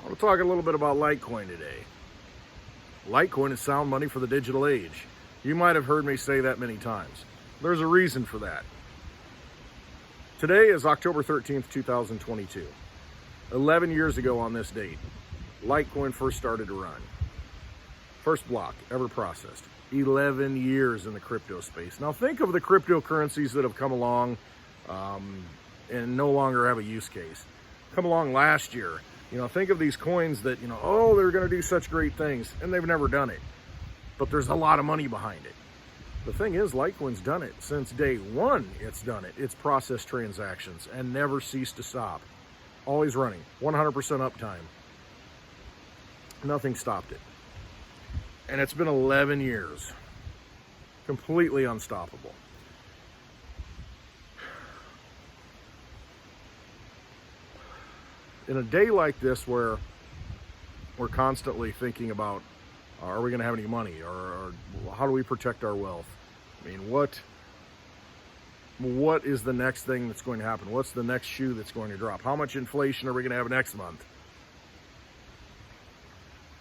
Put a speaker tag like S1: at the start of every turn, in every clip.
S1: I want to talk a little bit about Litecoin today. Litecoin is sound money for the digital age. You might have heard me say that many times. There's a reason for that. Today is October 13th, 2022. 11 years ago on this date, Litecoin first started to run. First block ever processed. 11 years in the crypto space. Now think of the cryptocurrencies that have come along and no longer have a use case. Come along last year. Think of these coins that, oh, they're going to do such great things, and they've never done it. But there's a lot of money behind it. The thing is, Litecoin's done it since day one. It's done it. It's processed transactions and never ceased to stop. Always running, 100% uptime. Nothing stopped it. And it's been 11 years. Completely unstoppable. In a day like this where we're constantly thinking about, are we going to have any money, or how do we protect our wealth? I mean, what is the next thing that's going to happen? What's the next shoe that's going to drop? How much inflation are we going to have next month?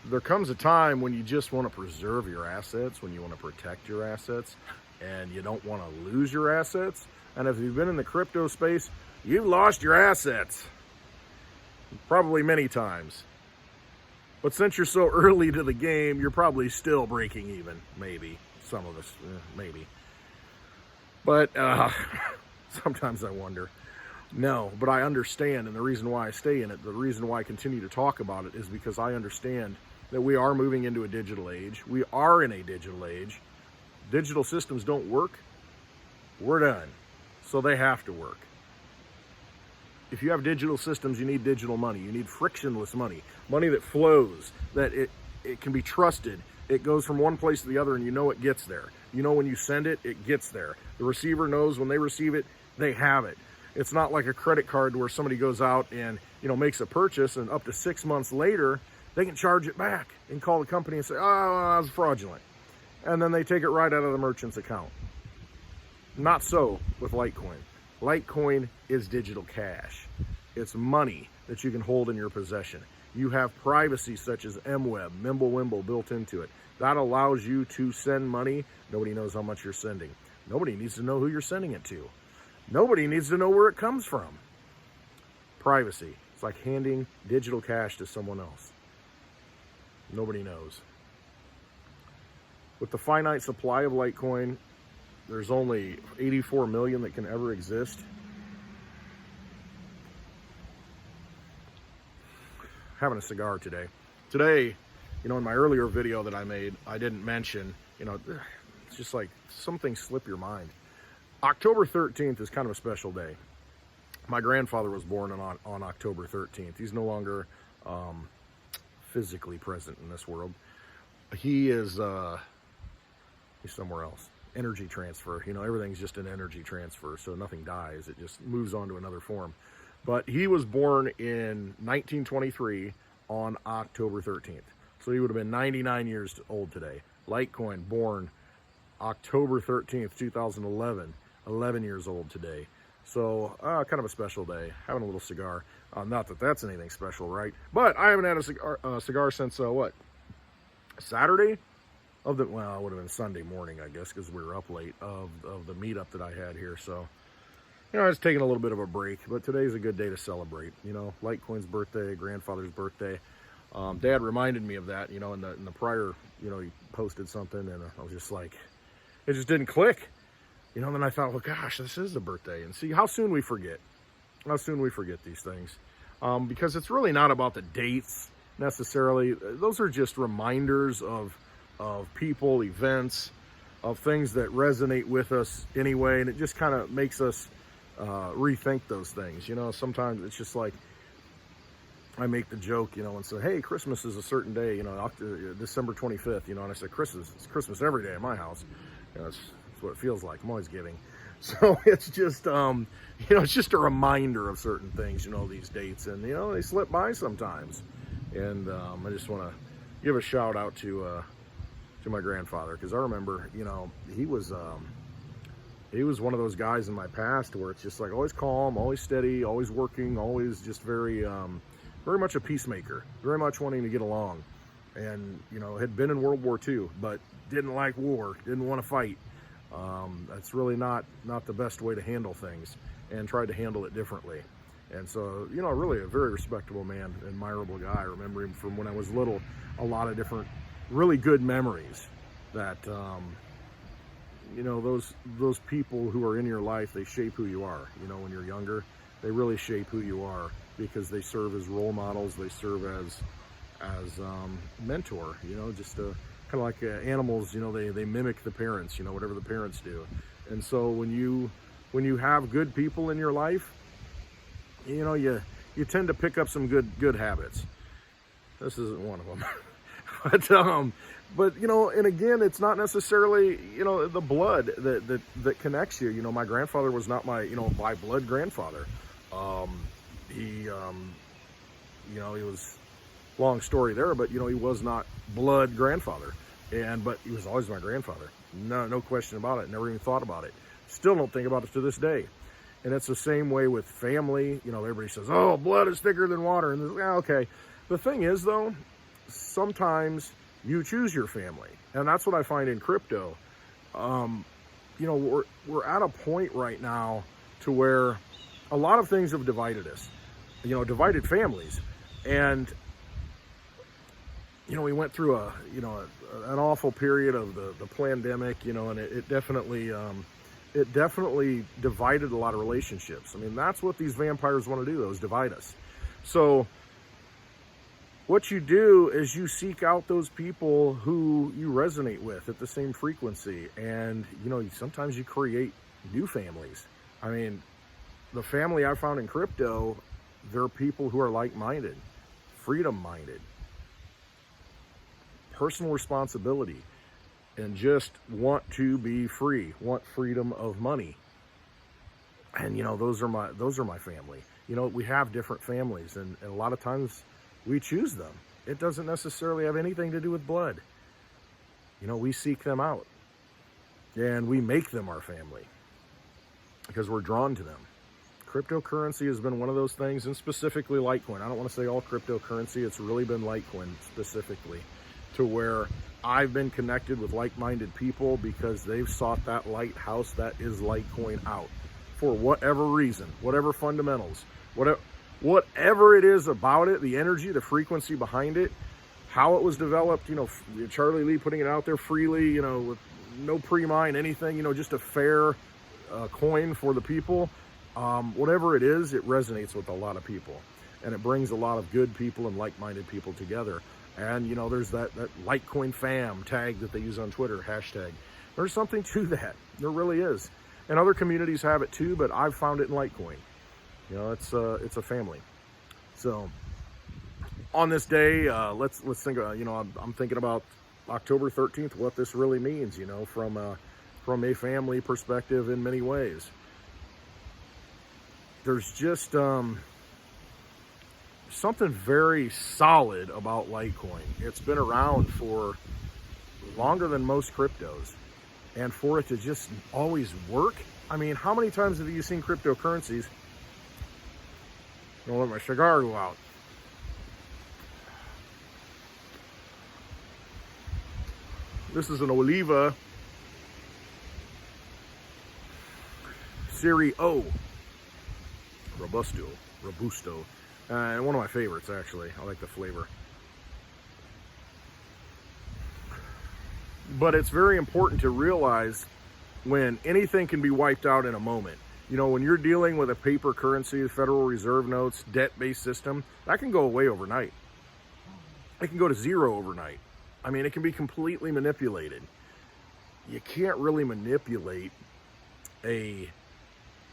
S1: There comes a time when you just want to preserve your assets, when you want to protect your assets, and you don't want to lose your assets. And if you've been in the crypto space, you've lost your assets. Probably many times. But since you're so early to the game, you're probably still breaking even. Maybe. Some of us, maybe. But sometimes I wonder. No, but I understand, and the reason why I stay in it, the reason why I continue to talk about it, is because I understand that we are moving into a digital age. We are in a digital age. Digital systems don't work. We're done. So they have to work. If you have digital systems, you need digital money. You need frictionless money. Money that flows, that it can be trusted. It goes from one place to the other and you know it gets there. You know when you send it, it gets there. The receiver knows when they receive it, they have it. It's not like a credit card where somebody goes out and makes a purchase and up to 6 months later, they can charge it back and call the company and say, oh, it's fraudulent. And then they take it right out of the merchant's account. Not so with Litecoin. Litecoin is digital cash. It's money that you can hold in your possession. You have privacy such as MWeb, Mimblewimble built into it. That allows you to send money. Nobody knows how much you're sending. Nobody needs to know who you're sending it to. Nobody needs to know where it comes from. Privacy. It's like handing digital cash to someone else. Nobody knows. With the finite supply of Litecoin, there's only 84 million that can ever exist. Having a cigar today. Today, in my earlier video that I made, I didn't mention, it's just like some things slip your mind. October 13th is kind of a special day. My grandfather was born on October 13th. He's no longer physically present in this world. He is he's somewhere else. Energy transfer. Everything's just an energy transfer, so nothing dies. It just moves on to another form. But he was born in 1923 on October 13th. So he would have been 99 years old today. Litecoin, born October 13th, 2011. 11 years old today. So kind of a special day. Having a little cigar. Not that that's anything special, right? But I haven't had a cigar since, Saturday? Well, it would have been Sunday morning, I guess, because we were up late of the meetup that I had here. So, I was taking a little bit of a break, but today's a good day to celebrate. Litecoin's birthday, grandfather's birthday. Dad reminded me of that, in the prior, he posted something, and I was just like, it just didn't click. Then I thought, well, gosh, this is the birthday. And see how soon we forget. How soon we forget these things. Because it's really not about the dates necessarily. Those are just reminders of people, events, of things that resonate with us anyway, and it just kind of makes us rethink those things. Sometimes it's just like, I make the joke, and say, hey, Christmas is a certain day, December 25th, and I say, it's Christmas every day at my house. That's what it feels like. I'm always giving. So it's just, it's just a reminder of certain things, these dates, and, they slip by sometimes. And I just want to give a shout out to my grandfather, because I remember, he was one of those guys in my past where it's just like always calm, always steady, always working, always just very very much a peacemaker, very much wanting to get along, and had been in World War II, but didn't like war, didn't want to fight. That's really not the best way to handle things, and tried to handle it differently. And so, really a very respectable man, admirable guy. I remember him from when I was little, a lot of different really good memories that, those people who are in your life, they shape who you are. When you're younger, they really shape who you are, because they serve as role models, they serve as mentor, just kind of like animals, they mimic the parents, whatever the parents do. And so when you have good people in your life, you tend to pick up some good habits. This isn't one of them. but and again, it's not necessarily the blood that connects you. My grandfather was not my by blood grandfather. He was, long story there, but he was not blood grandfather, but he was always my grandfather. No question about it. Never even thought about it. Still don't think about it to this day. And it's the same way with family. Everybody says, oh, blood is thicker than water. And okay. The thing is, though, sometimes you choose your family. And that's what I find in crypto. We're at a point right now to where a lot of things have divided us, divided families. And, we went through an awful period of the pandemic, and it definitely divided a lot of relationships. I mean, that's what these vampires want to do, is divide us. So what you do is you seek out those people who you resonate with at the same frequency. And, sometimes you create new families. I mean, the family I found in crypto, they're people who are like-minded, freedom-minded, personal responsibility, and just want to be free, want freedom of money. And those are my family. We have different families, and a lot of times we choose them. It doesn't necessarily have anything to do with blood. We seek them out, and we make them our family because we're drawn to them. Cryptocurrency has been one of those things, and specifically Litecoin. I don't want to say all cryptocurrency. It's really been Litecoin specifically, to where I've been connected with like-minded people because they've sought that lighthouse that is Litecoin out for whatever reason, whatever fundamentals, whatever it is about it, the energy, the frequency behind it, how it was developed, Charlie Lee putting it out there freely, with no pre-mine, anything, just a fair coin for the people. Whatever it is, it resonates with a lot of people, and it brings a lot of good people and like-minded people together. And, there's that Litecoin fam tag that they use on Twitter, hashtag. There's something to that. There really is. And other communities have it too, but I've found it in Litecoin. It's a family. So on this day, let's think, I'm thinking about October 13th, what this really means, from a family perspective in many ways. There's just, something very solid about Litecoin. It's been around for longer than most cryptos, and for it to just always work. I mean, how many times have you seen cryptocurrencies? I'm gonna let my cigar go out. This is an Oliva Serie O Robusto. And one of my favorites, actually. I like the flavor. But it's very important to realize when anything can be wiped out in a moment. When you're dealing with a paper currency, Federal Reserve notes, debt-based system, that can go away overnight. It can go to zero overnight. I mean, it can be completely manipulated. You can't really manipulate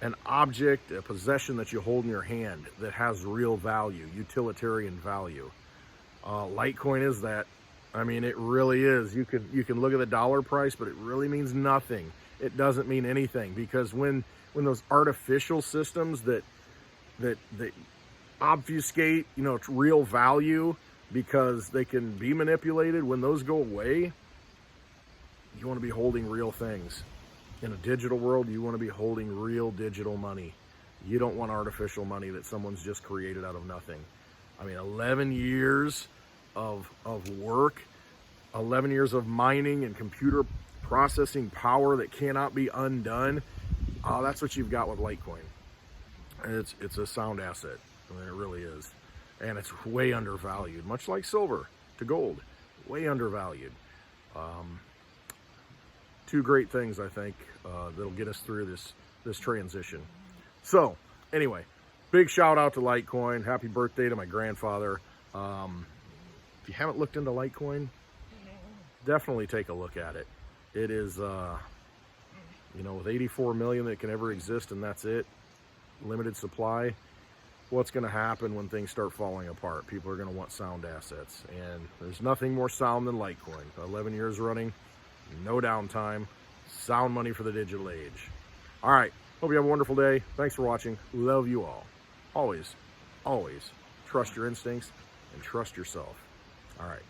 S1: an object, a possession that you hold in your hand that has real value, utilitarian value. Litecoin is that. I mean, it really is. You can look at the dollar price, but it really means nothing. It doesn't mean anything, because when those artificial systems that obfuscate, real value because they can be manipulated, when those go away, you want to be holding real things. In a digital world, you want to be holding real digital money. You don't want artificial money that someone's just created out of nothing. I mean, 11 years of work, 11 years of mining and computer processing power that cannot be undone. That's what you've got with Litecoin. It's a sound asset. I mean, it really is. And it's way undervalued, much like silver to gold, way undervalued. Two great things, I think, that'll get us through this transition. So anyway, big shout out to Litecoin. Happy birthday to my grandfather. If you haven't looked into Litecoin, definitely take a look at it. It is, you know, with 84 million that can ever exist, and that's it, limited supply, what's going to happen when things start falling apart? People are going to want sound assets, and there's nothing more sound than Litecoin. 11 years running, no downtime, sound money for the digital age. All right, hope you have a wonderful day. Thanks for watching. Love you all. Always, always trust your instincts and trust yourself. All right,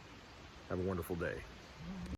S1: have a wonderful day.